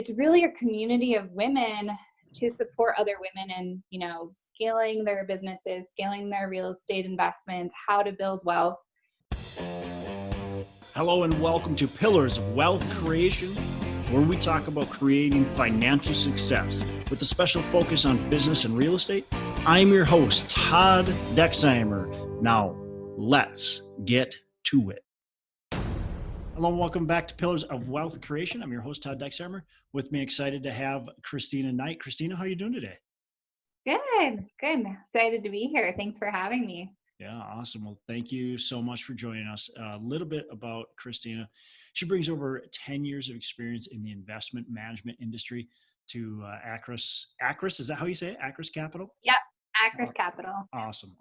it's really a community of women to support other women in, scaling their businesses, scaling their real estate investments, how to build wealth. Hello and welcome to Pillars of Wealth Creation, where we talk about creating financial success with a special focus on business and real estate. I'm your host, Todd Dexheimer. Now, let's get to it. Hello and welcome back to Pillars of Wealth Creation. I'm your host, Todd Dexheimer. With me, excited to have Kristina Knight. Kristina, how are you doing today? Good. Excited to be here. Thanks for having me. Yeah, awesome. Well, thank you so much for joining us. A little bit about Kristina. She brings over 10 years of experience in the investment management industry to Akras, is that how you say it? Akras Capital? Yep, Akras Capital. Awesome.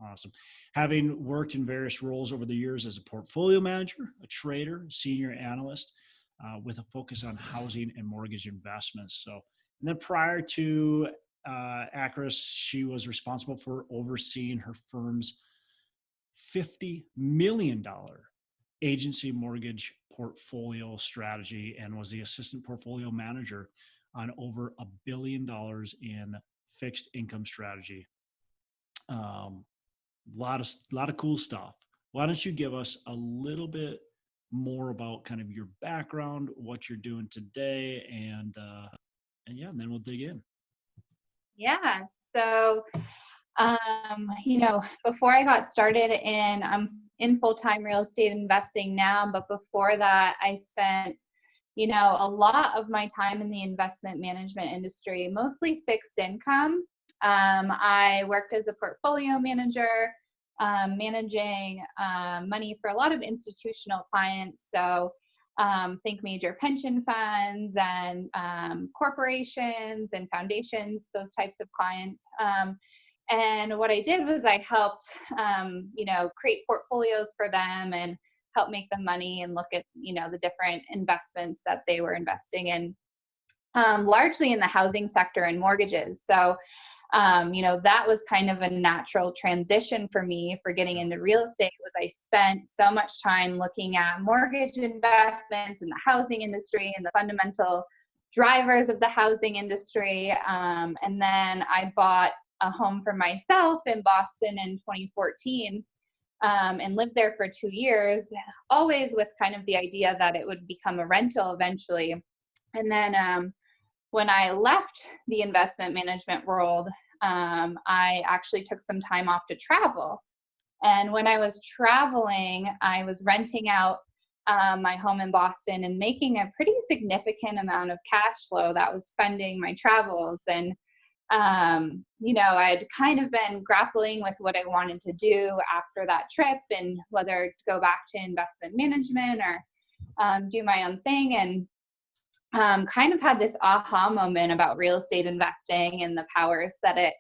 Having worked in various roles over the years as a portfolio manager, a trader, senior analyst, with a focus on housing and mortgage investments. And then prior to Akras, she was responsible for overseeing her firm's $50 million agency mortgage portfolio strategy and was the assistant portfolio manager on over $1 billion in fixed income strategy. Lot of cool stuff. Why don't you give us a little bit more about kind of your background, what you're doing today, and then we'll dig in. Yeah. So, before I got started I'm in full-time real estate investing now, but before that I spent, a lot of my time in the investment management industry, mostly fixed income. I worked as a portfolio manager, managing money for a lot of institutional clients. So think major pension funds and corporations and foundations, those types of clients. And what I did was I helped, create portfolios for them and help make them money and look at, the different investments that they were investing in, largely in the housing sector and mortgages. So, that was kind of a natural transition for me for getting into real estate. Was I spent so much time looking at mortgage investments in the housing industry and the fundamental drivers of the housing industry. And then I bought a home for myself in Boston in 2014 and lived there for 2 years, always with kind of the idea that it would become a rental eventually. And then when I left the investment management world, I actually took some time off to travel. And when I was traveling, I was renting out my home in Boston and making a pretty significant amount of cash flow that was funding my travels. And I'd kind of been grappling with what I wanted to do after that trip and whether to go back to investment management or do my own thing. And kind of had this aha moment about real estate investing and the powers that it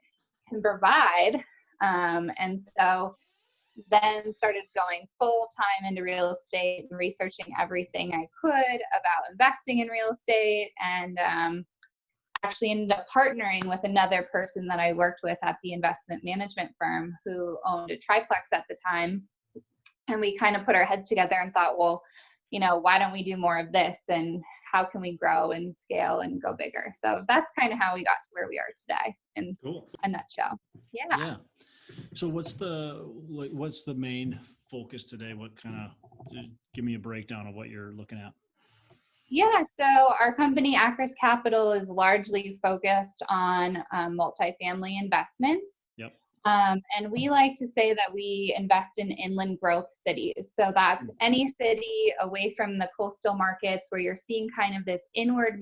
can provide. And so then started going full time into real estate, researching everything I could about investing in real estate, and actually ended up partnering with another person that I worked with at the investment management firm who owned a triplex at the time. And we kind of put our heads together and thought, well, why don't we do more of this? And how can we grow and scale and go bigger? So that's kind of how we got to where we are today in a nutshell. Yeah. So what's the main focus today? Give me a breakdown of what you're looking at. Yeah, so our company, Akras Capital, is largely focused on multifamily investments. Yep. And we like to say that we invest in inland growth cities. So that's any city away from the coastal markets where you're seeing kind of this inward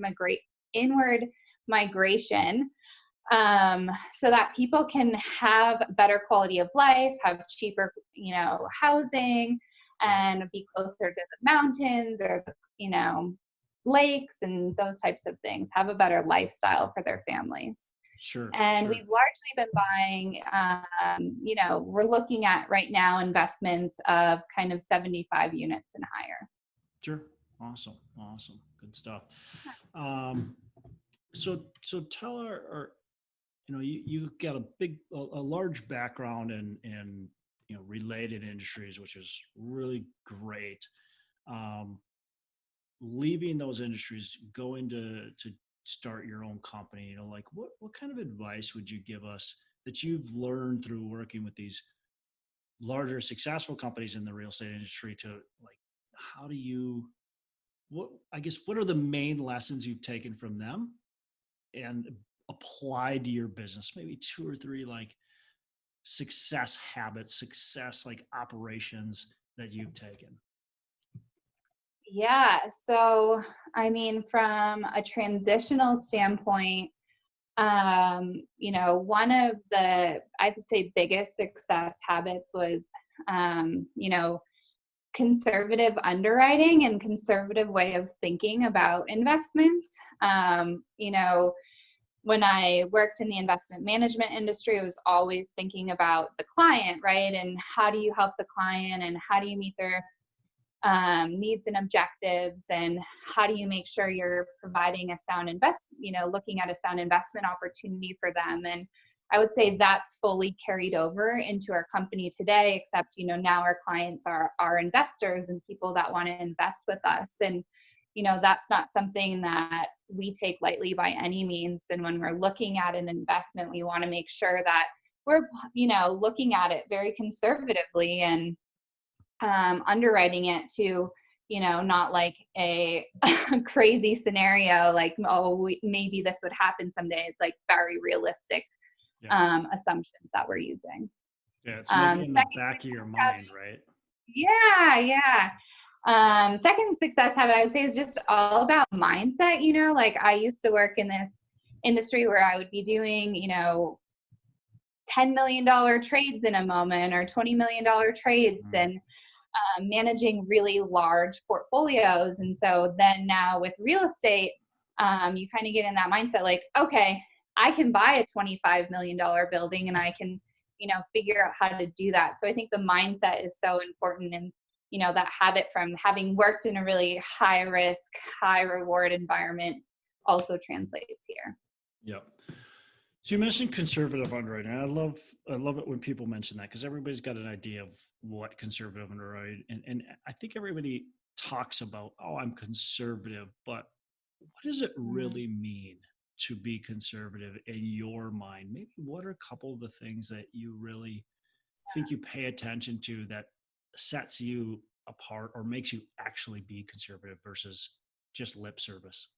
migration, so that people can have better quality of life, have cheaper, housing, and be closer to the mountains or, lakes and those types of things, have a better lifestyle for their families. Sure. And we've largely been buying, we're looking at right now investments of kind of 75 units and higher. Sure. Awesome. Good stuff. So tell our you've got a large background in related industries, which is really great. Leaving those industries, going to start your own company, like what kind of advice would you give us that you've learned through working with these larger successful companies in the real estate industry to like, how do you, what are the main lessons you've taken from them and applied to your business? Maybe two or three like success habits, success like operations that you've taken. Yeah. So, I mean, from a transitional standpoint, one of the, I would say, biggest success habits was, conservative underwriting and conservative way of thinking about investments. When I worked in the investment management industry, I was always thinking about the client, right? And how do you help the client and how do you meet their needs and objectives, and how do you make sure you're providing a sound looking at a sound investment opportunity for them. And I would say that's fully carried over into our company today, except, now our clients are our investors and people that want to invest with us. And, that's not something that we take lightly by any means. And when we're looking at an investment, we want to make sure that we're, looking at it very conservatively and underwriting it to, not like a crazy scenario, like, maybe this would happen someday. It's like very realistic assumptions that we're using. Yeah, it's maybe in the back of your mind, right? Yeah. Second success habit, I would say, is just all about mindset. Like I used to work in this industry where I would be doing, $10 million trades in a moment or $20 million trades and managing really large portfolios. And so then now with real estate, you kind of get in that mindset like, okay, I can buy a $25 million building and I can, figure out how to do that. So I think the mindset is so important. And, that habit from having worked in a really high risk, high reward environment also translates here. Yep. So you mentioned conservative underwriting. I love it when people mention that because everybody's got an idea of what conservative underwriting, and I think everybody talks about, oh, I'm conservative, but what does it really mean to be conservative in your mind? Maybe what are a couple of the things that you really think you pay attention to that sets you apart or makes you actually be conservative versus just lip service?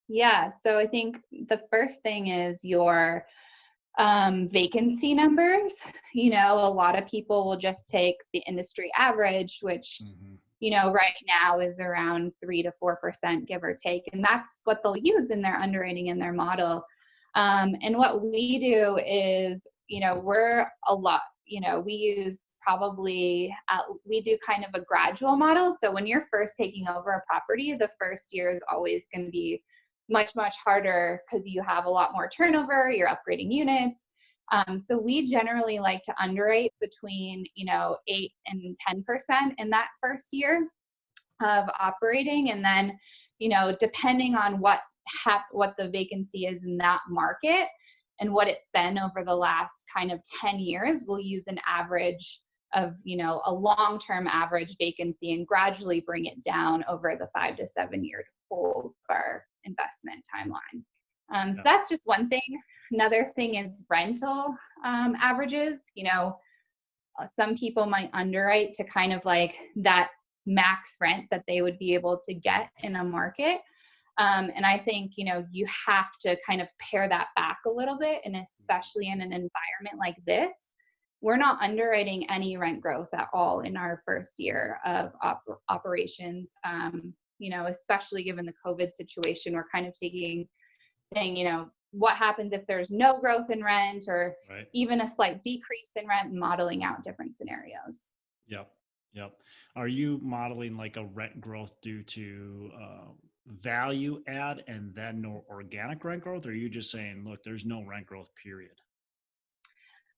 Yeah. So I think the first thing is your vacancy numbers. A lot of people will just take the industry average, which, right now is around 3 to 4%, give or take. And that's what they'll use in their underwriting and their model. And what we do is, we're a lot, we use we do kind of a gradual model. So when you're first taking over a property, the first year is always going to be much, much harder because you have a lot more turnover, you're upgrading units. So we generally like to underwrite between, 8 and 10% in that first year of operating. And then, depending on what the vacancy is in that market and what it's been over the last kind of 10 years, we'll use an average of, a long-term average vacancy and gradually bring it down over the 5 to 7 year hold our investment timeline. So that's just one thing. Another thing is rental averages. Some people might underwrite to kind of like that max rent that they would be able to get in a market. And I think, you have to kind of pare that back a little bit. And especially in an environment like this, we're not underwriting any rent growth at all in our first year of operations. Especially given the COVID situation, we're kind of saying, what happens if there's no growth in rent or even a slight decrease in rent, and modeling out different scenarios. Yep. Are you modeling like a rent growth due to value add and then no organic rent growth? Or are you just saying, look, there's no rent growth, period?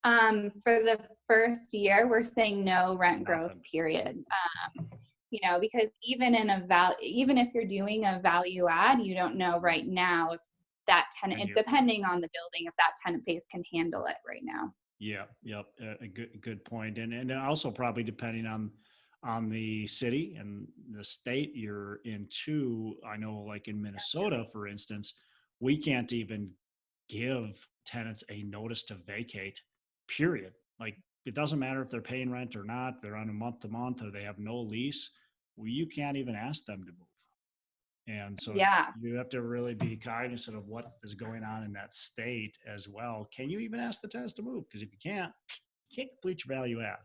For the first year, we're saying no rent growth, period. Because even if you're doing a value add, you don't know right now if that tenant, depending on the building, if that tenant base can handle it right now. Yeah. Yep. A good point. And also probably depending on on the city and the state you're into. I know, like in Minnesota, for instance, we can't even give tenants a notice to vacate, period. Like, it doesn't matter if they're paying rent or not, they're on a month to month or they have no lease. Well, you can't even ask them to move. And so Yeah. you have to really be cognizant of what is going on in that state as well. Can you even ask the tenants to move? Because if you can't complete your value add.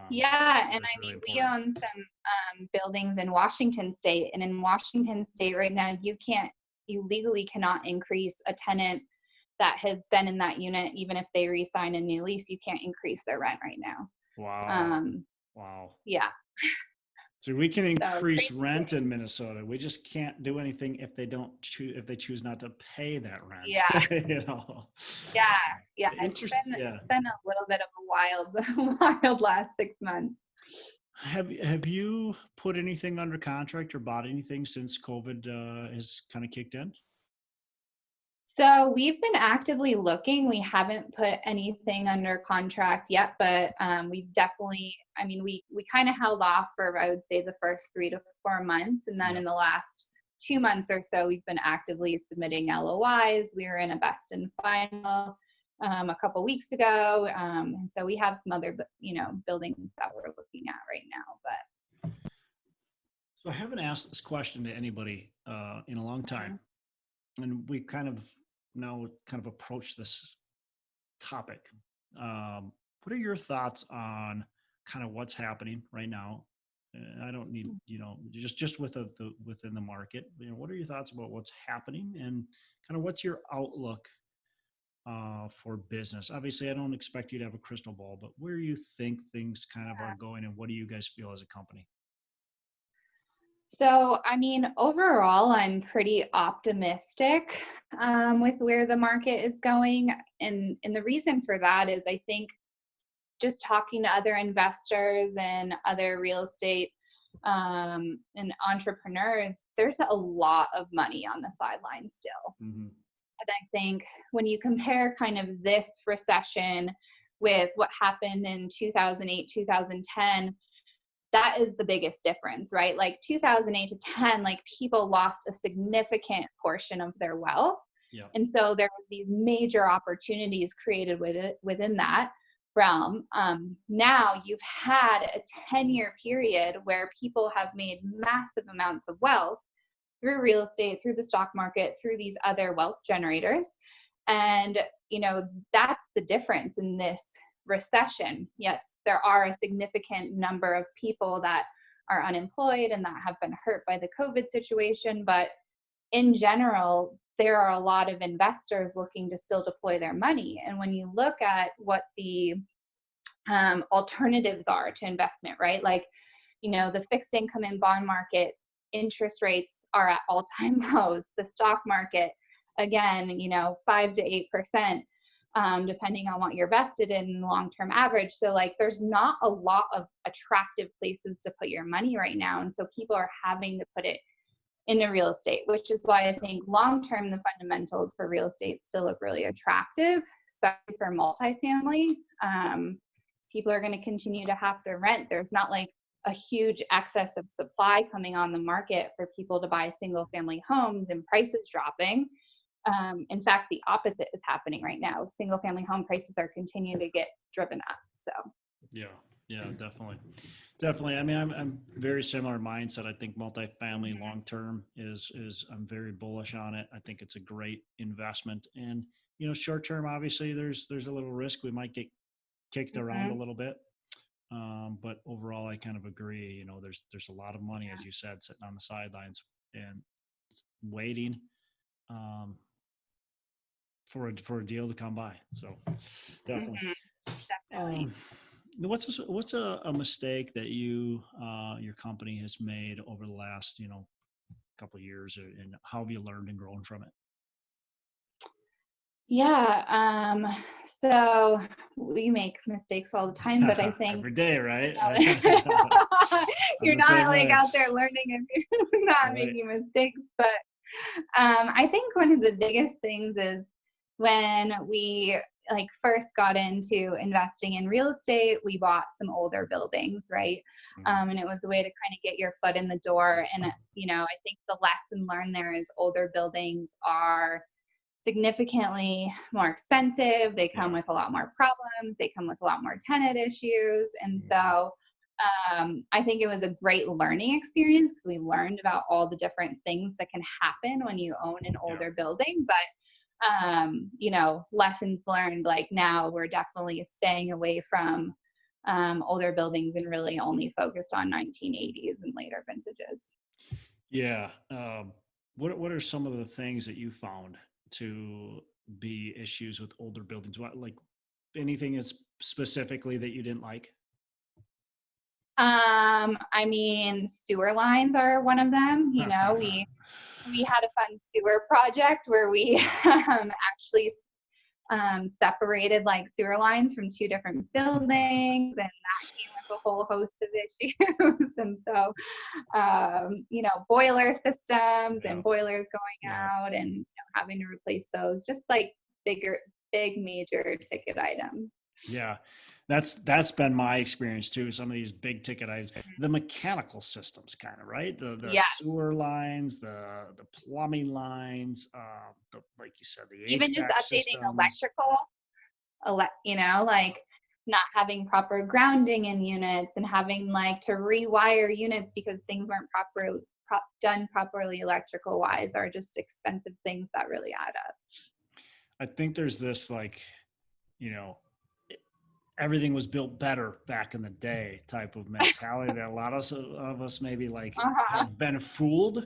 Yeah, and That's I really mean, we important. own some buildings in Washington State, and in Washington State right now, you legally cannot increase a tenant that has been in that unit, even if they re-sign a new lease, you can't increase their rent right now. Wow. Wow. Yeah. So we can So increase crazy. rent in Minnesota. We just can't do anything if they don't choose, if they choose not to pay that rent. Yeah. You know. Yeah. Interest. Yeah. It's been a little bit of a wild last 6 months. Have you put anything under contract or bought anything since COVID has kind of kicked in? So we've been actively looking. We haven't put anything under contract yet, but we've definitely, I mean, we kind of held off for, I would say, the first 3 to 4 months. And then Yep. in the last 2 months or so, we've been actively submitting LOIs. We were in a best and final a couple weeks ago. And so we have some other, buildings that we're looking at right now. But So I haven't asked this question to anybody in a long time. And we kind of now approach this topic. What are your thoughts on kind of what's happening right now? I don't need, just within the market. What are your thoughts about what's happening and kind of what's your outlook for business? Obviously, I don't expect you to have a crystal ball, but where you think things kind of are going, and what do you guys feel as a company? So, I mean, overall, I'm pretty optimistic with where the market is going. And the reason for that is I think just talking to other investors and other real estate and entrepreneurs, there's a lot of money on the sidelines still. Mm-hmm. And I think when you compare kind of this recession with what happened in 2008, 2010, that is the biggest difference, right? Like 2008 to 10, like people lost a significant portion of their wealth. Yeah. And so there was these major opportunities created within that realm. Now you've had a 10-year period where people have made massive amounts of wealth through real estate, through the stock market, through these other wealth generators. And, that's the difference in this recession. Yes, there are a significant number of people that are unemployed and that have been hurt by the COVID situation. But in general, there are a lot of investors looking to still deploy their money. And when you look at what the alternatives are to investment, right? Like, the fixed income and bond market, interest rates are at all-time lows. The stock market, again, 5 to 8%, depending on what you're vested in long-term average. So like, there's not a lot of attractive places to put your money right now. And so people are having to put it into real estate, which is why I think long-term, the fundamentals for real estate still look really attractive, especially for multifamily. People are going to continue to have to rent. There's not like a huge excess of supply coming on the market for people to buy single family homes and prices dropping. In fact, the opposite is happening right now. Single family home prices are continuing to get driven up. So Yeah, definitely. I mean, I'm very similar mindset. I think multifamily long term is I'm very bullish on it. I think it's a great investment. And short term, obviously, there's a little risk. We might get kicked around a little bit. But overall, I kind of agree. There's a lot of money, as you said, sitting on the sidelines and waiting for a deal to come by. So definitely. definitely. What's a mistake that your company has made over the last couple of years, and how have you learned and grown from it? Yeah. So we make mistakes all the time, but I think every day, right? You're not like out there learning if you're not making mistakes. But I think one of the biggest things is when we like first got into investing in real estate, we bought some older buildings, right? And it was a way to kind of get your foot in the door. And, you know, I think the lesson learned there is older buildings are significantly more expensive. They come with a lot more problems. They come with a lot more tenant issues. And so I think it was a great learning experience because we learned about all the different things that can happen when you own an older building. But, you know, lessons learned, like now we're definitely staying away from older buildings and really only focused on 1980s and later vintages. Yeah. What are some of the things that you found to be issues with older buildings? What, like anything is specifically that you didn't like? I mean, sewer lines are one of them. You know, we had a fun sewer project where we actually separated like sewer lines from two different buildings, and that came with a whole host of issues. And so, you know, boiler systems and boilers going out and, you know, having to replace those, just like big major ticket items. Yeah, that's been my experience too. Some of these big ticket items, the mechanical systems, kind of, right? The sewer lines, the plumbing lines, like you said, the Even just HVAC updating systems. electrical, you know, like not having proper grounding in units and having like to rewire units because things weren't done properly electrical wise, are just expensive things that really add up. I think there's this, like, you know, everything was built better back in the day type of mentality that a lot of us maybe like have been fooled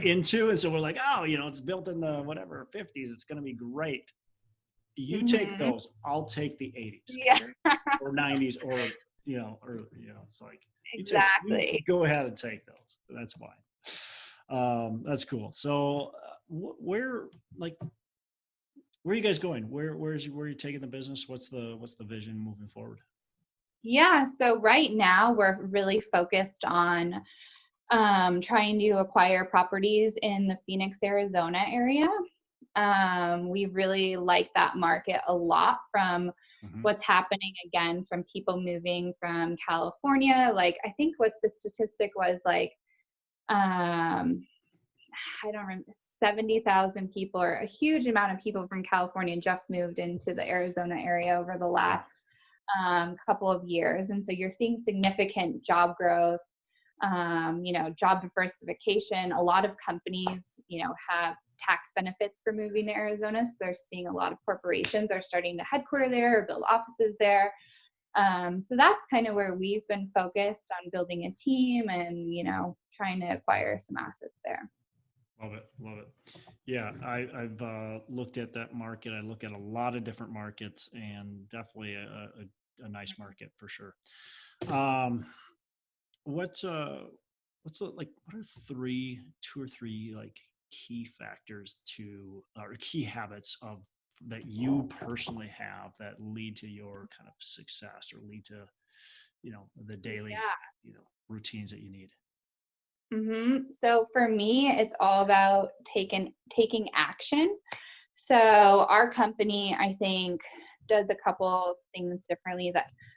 into. And so we're like, oh, you know, it's built in the whatever 50s, it's going to be great. You take those, I'll take the 80s or 90s, or it's like, you go ahead and take those. That's fine. That's cool. So where are you guys going? Where are you taking the business? What's the vision moving forward? Yeah. So right now we're really focused on trying to acquire properties in the Phoenix, Arizona area. We really like that market a lot from what's happening, again, from people moving from California. Like, I think what the statistic was, like, I don't remember, 70,000 people, or a huge amount of people from California just moved into the Arizona area over the last couple of years. And so you're seeing significant job growth, you know, job diversification. A lot of companies, you know, have tax benefits for moving to Arizona. So they're seeing a lot of corporations are starting to headquarter there or build offices there. So that's kind of where we've been focused on building a team and, you know, trying to acquire some assets there. Love it. Yeah, I've looked at that market. I look at a lot of different markets, and definitely a nice market for sure. What are two or three like key factors or key habits that you personally have that lead to your kind of success, or lead to, you know, the daily, you know, routines that you need? So for me, it's all about taking action. So our company, I think, does a couple things differently,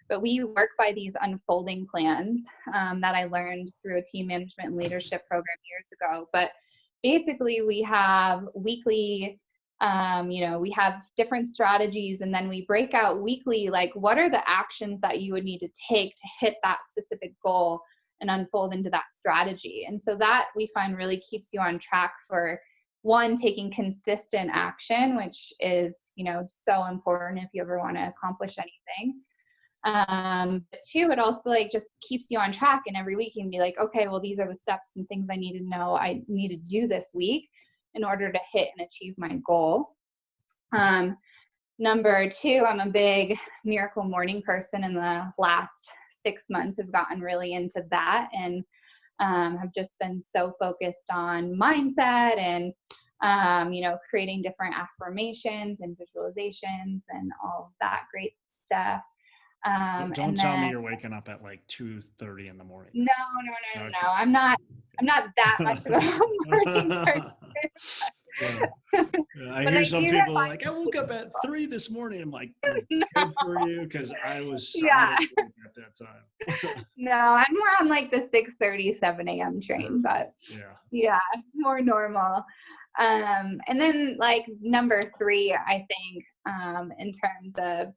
but we work by these unfolding plans that I learned through a team management and leadership program years ago. But basically, we have weekly, you know, we have different strategies, and then we break out weekly, like, what are the actions that you would need to take to hit that specific goal and unfold into that strategy. And so that we find really keeps you on track for, one, taking consistent action, which is, you know, so important if you ever want to accomplish anything. But two, it also like just keeps you on track, and every week you can be like, okay, well, these are the steps and things I need to know I need to do this week in order to hit and achieve my goal. Number two, I'm a big Miracle Morning person. In the last 6 months, I've gotten really into that, and have just been so focused on mindset and, you know, creating different affirmations and visualizations and all of that great stuff. Don't tell me you're waking up at like 2:30 in the morning. No. I'm not that much of a morning person. I but hear I some do people are find like, I woke up at 3 this morning. I'm like, well, good for you, because I was sound yeah. asleep at that time. No, I'm more on like the 6:30, 7 a.m. train, but Perfect. Yeah. yeah, more normal. And then like number three, I think, in terms of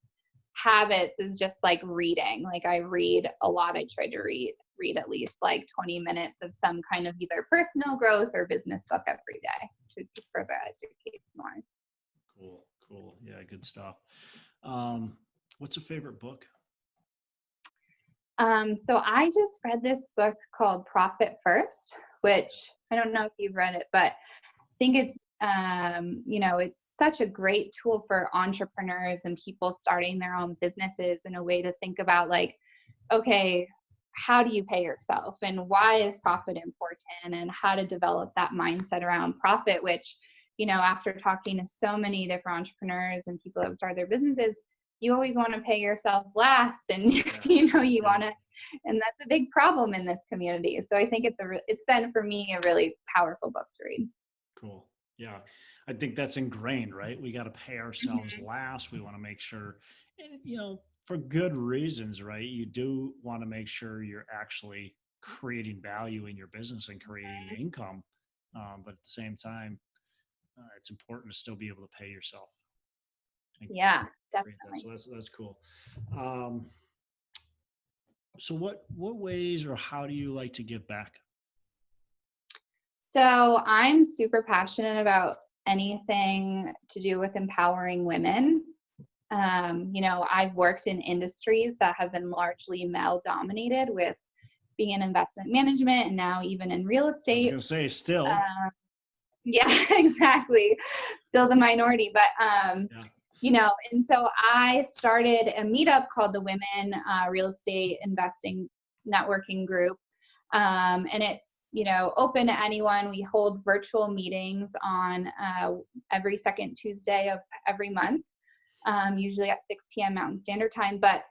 habits is just like reading. Like I read a lot. I try to read at least like 20 minutes of some kind of either personal growth or business book every day to further educate more. Cool. Cool. Yeah. Good stuff. What's a favorite book? So I just read this book called Profit First, which I don't know if you've read it, but I think it's, it's such a great tool for entrepreneurs and people starting their own businesses in a way to think about like, okay, how do you pay yourself and why is profit important and how to develop that mindset around profit, which, after talking to so many different entrepreneurs and people that have started their businesses, you always want to pay yourself last and, you want to, and that's a big problem in this community. So I think it's been for me a really powerful book to read. Cool. Yeah. I think that's ingrained, right? We got to pay ourselves last. We want to make sure, and, for good reasons, right? You do want to make sure you're actually creating value in your business and creating income. But at the same time, it's important to still be able to pay yourself. Yeah, Great. definitely. So that's cool. Um, so what ways or how do you like to give back? So I'm super passionate about anything to do with empowering women. I've worked in industries that have been largely male dominated, with being in investment management and now even in real I was estate. going to say still. Yeah, exactly. Still the minority, but and so I started a meetup called the Women Real Estate Investing Networking Group. And it's, open to anyone. We hold virtual meetings on every second Tuesday of every month, usually at 6 p.m. Mountain Standard Time. But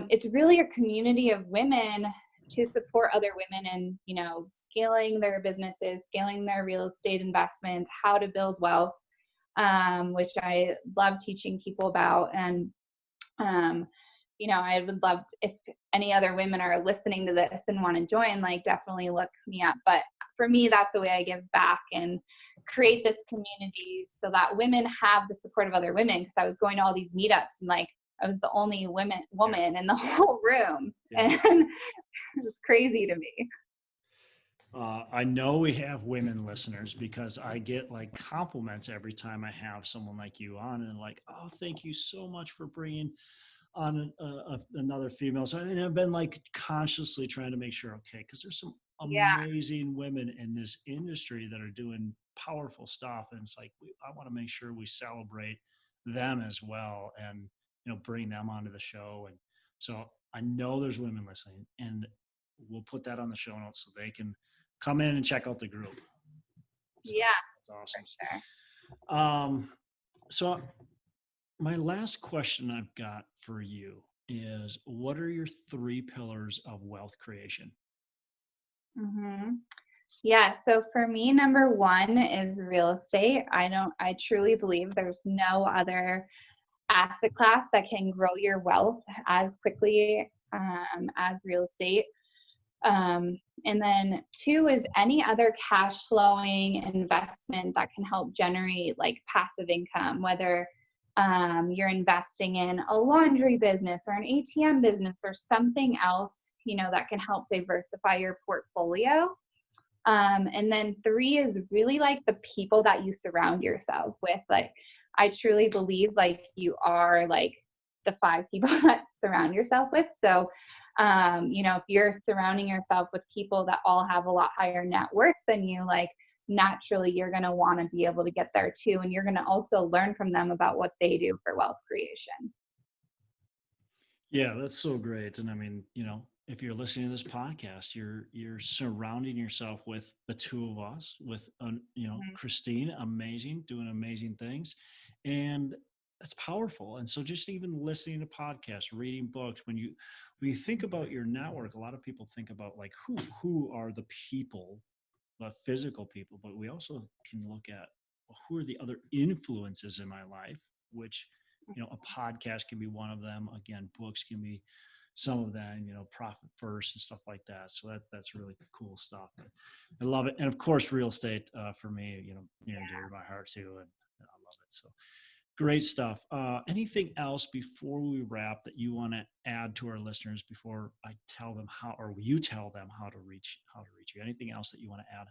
it's really a community of women to support other women in, scaling their businesses, scaling their real estate investments, how to build wealth, which I love teaching people about. And I would love if any other women are listening to this and want to join, like definitely look me up. But for me, that's the way I give back and create this community so that women have the support of other women. Because I was going to all these meetups and like I was the only woman in the whole room, and it was crazy to me. I know we have women listeners because I get like compliments every time I have someone like you on, and like, oh, thank you so much for bringing on another female. So and I've been like consciously trying to make sure, okay, because there's some Yeah, amazing women in this industry that are doing powerful stuff, and it's like I want to make sure we celebrate them as well, and bring them onto the show. And so I know there's women listening, and we'll put that on the show notes so they can come in and check out the group. So yeah, that's awesome. for sure. So my last question I've got for you is, what are your 3 pillars of wealth creation? Mm-hmm. Yeah, so for me, number one is real estate. I truly believe there's no other asset class that can grow your wealth as quickly as real estate. And then two is any other cash flowing investment that can help generate like passive income, whether you're investing in a laundry business or an ATM business or something else, that can help diversify your portfolio. And then three is really like the people that you surround yourself with. Like, I truly believe like you are like the 5 people that surround yourself with. So, if you're surrounding yourself with people that all have a lot higher net worth than you, like naturally you're going to want to be able to get there too. And you're going to also learn from them about what they do for wealth creation. Yeah, that's so great. And I mean, if you're listening to this podcast, you're surrounding yourself with the 2 of us, with Christine, amazing, doing amazing things, and that's powerful. And so, just even listening to podcasts, reading books, when you think about your network, a lot of people think about like who are the people, the physical people, but we also can look at who are the other influences in my life, which, a podcast can be one of them. Again, books can be some of them, profit first and stuff like that. So that's really cool stuff. I love it. And of course, real estate for me, near and dear to my heart too. And I love it. So great stuff. Anything else before we wrap that you want to add to our listeners before I tell them how, or you tell them how to reach you? Anything else that you want to add?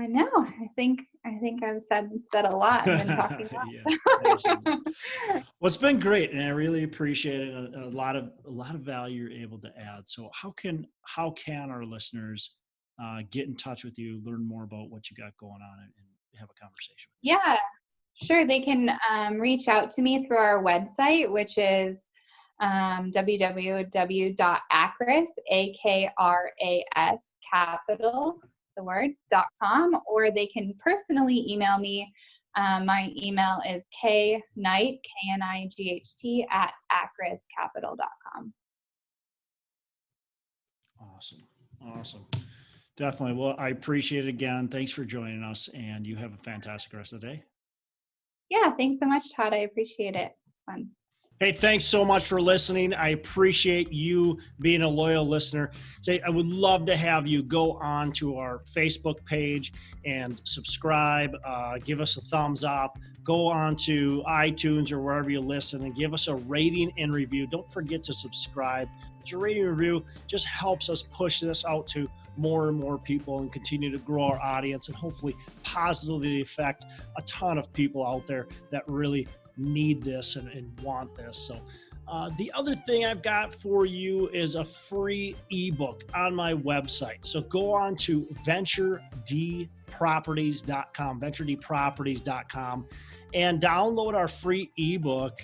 No, I think I've said a lot. I've been talking a lot. Yeah, absolutely. Well, it's been great, and I really appreciate it. A lot of value you're able to add. So, how can our listeners get in touch with you, learn more about what you got going on, and have a conversation with you? Yeah, sure. They can reach out to me through our website, which is www.akras, AKRAS Capital, .com, or they can personally email me. My email is knight, KNIGHT, @akrascapital.com. Awesome. Definitely. Well, I appreciate it again. Thanks for joining us, and you have a fantastic rest of the day. Yeah, thanks so much, Todd. I appreciate it. It's fun. Hey, thanks so much for listening. I appreciate you being a loyal listener. I would love to have you go on to our Facebook page and subscribe, give us a thumbs up, go on to iTunes or wherever you listen and give us a rating and review. Don't forget to subscribe. Your rating and review just helps us push this out to more and more people and continue to grow our audience and hopefully positively affect a ton of people out there that really need this and want this. So the other thing I've got for you is a free ebook on my website. So go on to venturedproperties.com, and download our free ebook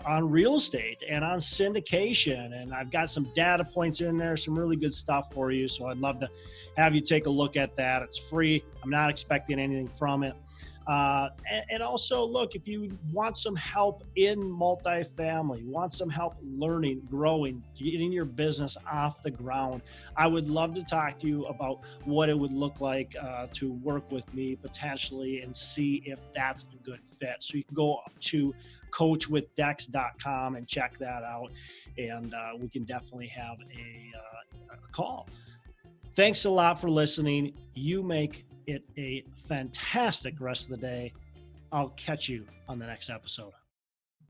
on real estate and on syndication. And I've got some data points in there, some really good stuff for you. So I'd love to have you take a look at that. It's free. I'm not expecting anything from it. And also, look, if you want some help in multifamily, want some help learning, growing, getting your business off the ground, I would love to talk to you about what it would look like to work with me potentially and see if that's a good fit. So you can go to coachwithdex.com and check that out, and we can definitely have a call. Thanks a lot for listening. You make it a fantastic rest of the day. I'll catch you on the next episode.